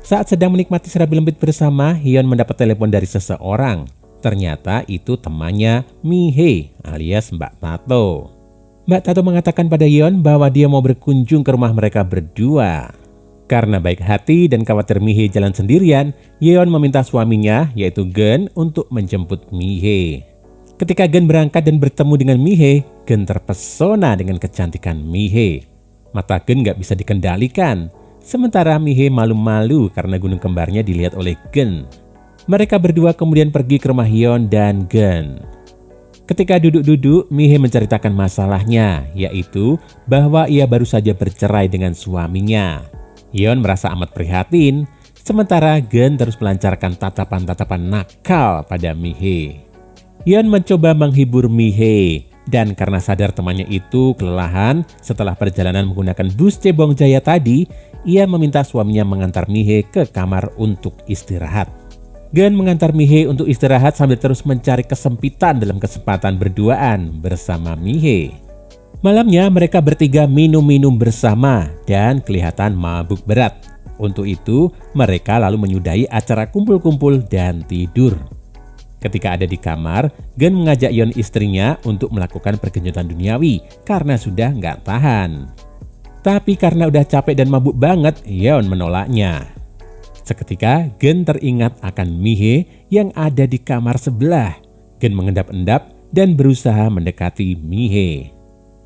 Saat sedang menikmati serabi lembut bersama, Hyun mendapat telepon dari seseorang. Ternyata itu temannya Mihae alias Mbak Tato. Mbak Tato mengatakan pada Hyun bahwa dia mau berkunjung ke rumah mereka berdua. Karena baik hati dan khawatir Mihae jalan sendirian, Yeon meminta suaminya yaitu Gun untuk menjemput Mihae. Ketika Gun berangkat dan bertemu dengan Mihae, Gun terpesona dengan kecantikan Mihae. Mata Gun gak bisa dikendalikan. Sementara Mihae malu-malu karena gunung kembarnya dilihat oleh Gun. Mereka berdua kemudian pergi ke rumah Hyun dan Gun. Ketika duduk-duduk, Mihae menceritakan masalahnya, yaitu bahwa ia baru saja bercerai dengan suaminya. Hyun merasa amat prihatin, sementara Gun terus melancarkan tatapan-tatapan nakal pada Mihae. Hyun mencoba menghibur Mihae, dan karena sadar temannya itu kelelahan setelah perjalanan menggunakan bus Cebong Jaya tadi, ia meminta suaminya mengantar Mihae ke kamar untuk istirahat. Gun mengantar Mihae untuk istirahat sambil terus mencari kesempitan dalam kesempatan berduaan bersama Mihae. Malamnya mereka bertiga minum-minum bersama dan kelihatan mabuk berat. Untuk itu mereka lalu menyudahi acara kumpul-kumpul dan tidur. Ketika ada di kamar, Gun mengajak Yeon istrinya untuk melakukan pergenjotan duniawi karena sudah nggak tahan. Tapi karena udah capek dan mabuk banget, Yeon menolaknya. Seketika Gun teringat akan Mihae yang ada di kamar sebelah. Gun mengendap-endap dan berusaha mendekati Mihae.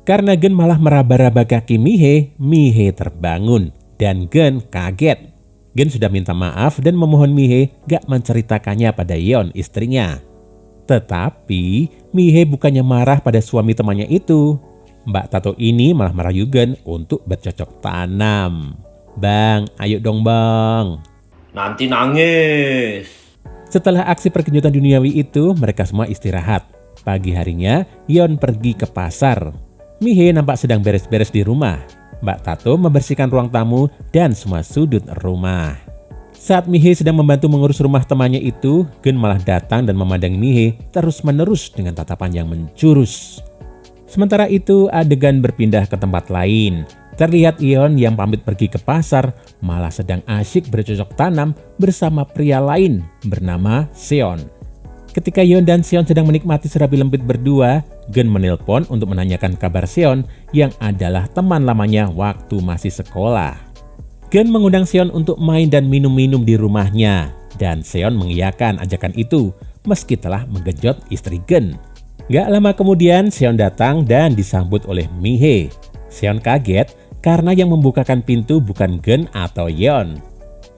Karena Gun malah meraba-raba kaki Mihae, Mihae terbangun dan Gun kaget. Gun sudah minta maaf dan memohon Mihae gak menceritakannya pada Yeon istrinya. Tetapi Mihae bukannya marah pada suami temannya itu. Mbak Tato ini malah merayu Gun untuk bercocok tanam. Bang, ayo dong bang. Nanti nangis. Setelah aksi pergenjotan duniawi itu, mereka semua istirahat. Pagi harinya, Yeon pergi ke pasar. Mihae nampak sedang beres-beres di rumah. Mbak Tato membersihkan ruang tamu dan semua sudut rumah. Saat Mihae sedang membantu mengurus rumah temannya itu, Gun malah datang dan memandangi Mihae terus-menerus dengan tatapan yang mencurus. Sementara itu, adegan berpindah ke tempat lain. Terlihat Yeon yang pamit pergi ke pasar malah sedang asyik bercocok tanam bersama pria lain bernama Seon. Ketika Yeon dan Seon sedang menikmati serabi lembut berdua, Gun menelpon untuk menanyakan kabar Seon yang adalah teman lamanya waktu masih sekolah. Gun mengundang Seon untuk main dan minum-minum di rumahnya, dan Seon mengiyakan ajakan itu meski telah menggenjot istri Gun. Gak lama kemudian Seon datang dan disambut oleh Mihae. Seon kaget karena yang membukakan pintu bukan Gun atau Yeon.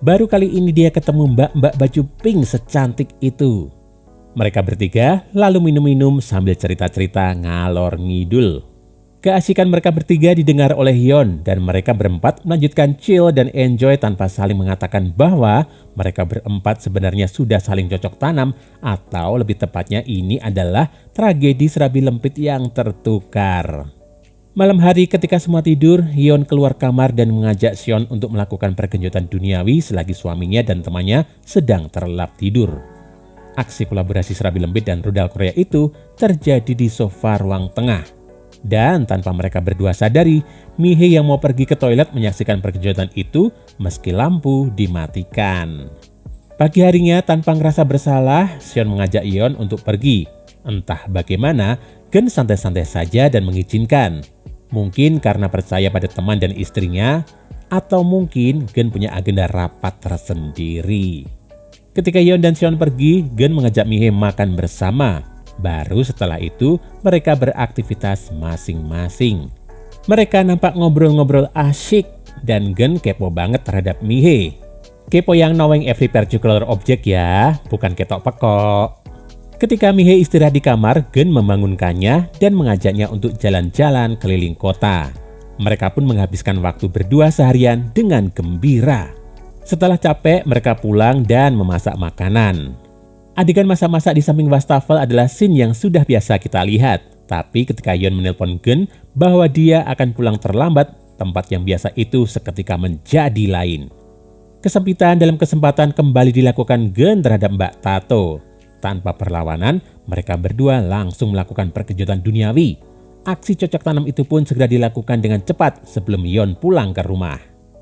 Baru kali ini dia ketemu mbak-mbak baju pink secantik itu. Mereka bertiga lalu minum-minum sambil cerita-cerita ngalor ngidul. Keasikan mereka bertiga didengar oleh Yeon dan mereka berempat melanjutkan chill dan enjoy tanpa saling mengatakan bahwa mereka berempat sebenarnya sudah saling cocok tanam atau lebih tepatnya ini adalah tragedi serabi lempit yang tertukar. Malam hari ketika semua tidur, Yeon keluar kamar dan mengajak Seon untuk melakukan pergenjotan duniawi selagi suaminya dan temannya sedang terlelap tidur. Aksi kolaborasi serabi lembit dan rudal Korea itu terjadi di sofa ruang tengah. Dan tanpa mereka berdua sadari, Mihae yang mau pergi ke toilet menyaksikan pergenjotan itu meski lampu dimatikan. Pagi harinya tanpa ngerasa bersalah, Seon mengajak Yeon untuk pergi. Entah bagaimana, Gun santai-santai saja dan mengizinkan. Mungkin karena percaya pada teman dan istrinya, atau mungkin Gun punya agenda rapat tersendiri. Ketika Yeon dan Seon pergi, Gun mengajak Mihae makan bersama. Baru setelah itu mereka beraktivitas masing-masing. Mereka nampak ngobrol-ngobrol asyik dan Gun kepo banget terhadap Mihae. Kepo yang knowing every particular object ya, bukan ketok pekok. Ketika Mihae istirahat di kamar, Gun membangunkannya dan mengajaknya untuk jalan-jalan keliling kota. Mereka pun menghabiskan waktu berdua seharian dengan gembira. Setelah capek, mereka pulang dan memasak makanan. Adegan masak-masak di samping wastafel adalah scene yang sudah biasa kita lihat. Tapi ketika Yeon menelpon Gun bahwa dia akan pulang terlambat, tempat yang biasa itu seketika menjadi lain. Kesempitan dalam kesempatan kembali dilakukan Gun terhadap Mbak Tato. Tanpa perlawanan, mereka berdua langsung melakukan perkejutan duniawi. Aksi cocok tanam itu pun segera dilakukan dengan cepat sebelum Yeon pulang ke rumah.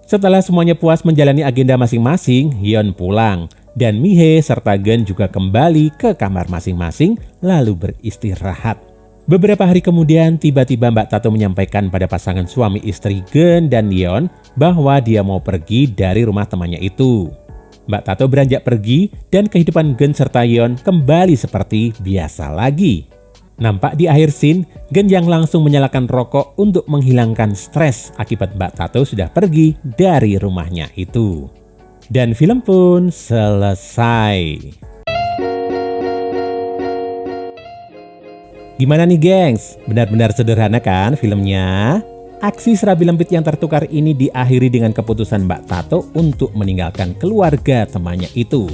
Setelah semuanya puas menjalani agenda masing-masing, Yeon pulang. Dan Mihae serta Gun juga kembali ke kamar masing-masing lalu beristirahat. Beberapa hari kemudian, tiba-tiba Mbak Tato menyampaikan pada pasangan suami istri Gun dan Yeon bahwa dia mau pergi dari rumah temannya itu. Mbak Tato beranjak pergi dan kehidupan Gun serta Yeon kembali seperti biasa lagi. Nampak di akhir scene, Gun yang langsung menyalakan rokok untuk menghilangkan stres akibat Mbak Tato sudah pergi dari rumahnya itu. Dan film pun selesai. Gimana nih gengs? Benar-benar sederhana kan filmnya? Aksi serabi lempit yang tertukar ini diakhiri dengan keputusan Mbak Tato untuk meninggalkan keluarga temannya itu.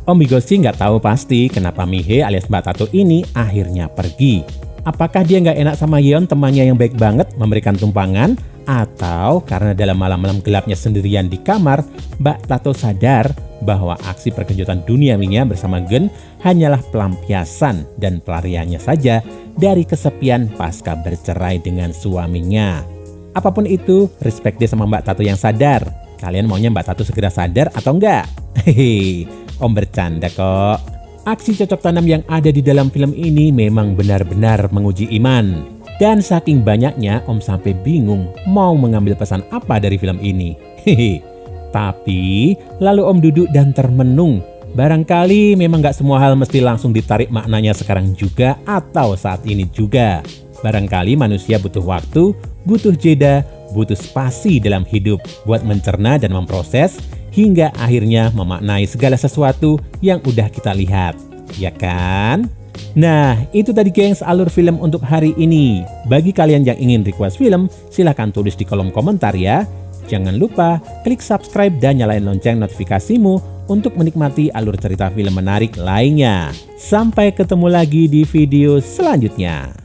Om Bigo sih nggak tahu pasti kenapa Mihae alias Mbak Tato ini akhirnya pergi. Apakah dia nggak enak sama Yeon temannya yang baik banget memberikan tumpangan? Atau karena dalam malam-malam gelapnya sendirian di kamar, Mbak Tato sadar bahwa aksi perkejutan duniawinya bersama Gun hanyalah pelampiasan dan pelariannya saja dari kesepian pasca bercerai dengan suaminya. Apapun itu, respect deh sama Mbak Tato yang sadar. Kalian maunya Mbak Tato segera sadar atau enggak? Hehehe, Om bercanda kok. Aksi cocok tanam yang ada di dalam film ini memang benar-benar menguji iman. Dan saking banyaknya, Om sampai bingung mau mengambil pesan apa dari film ini. Hehe. Tapi, lalu Om duduk dan termenung. Barangkali memang gak semua hal mesti langsung ditarik maknanya sekarang juga atau saat ini juga. Barangkali manusia butuh waktu, butuh jeda, butuh spasi dalam hidup buat mencerna dan memproses hingga akhirnya memaknai segala sesuatu yang udah kita lihat. Ya kan? Nah, itu tadi gengs alur film untuk hari ini. Bagi kalian yang ingin request film, silahkan tulis di kolom komentar ya. Jangan lupa klik subscribe dan nyalain lonceng notifikasimu untuk menikmati alur cerita film menarik lainnya. Sampai ketemu lagi di video selanjutnya.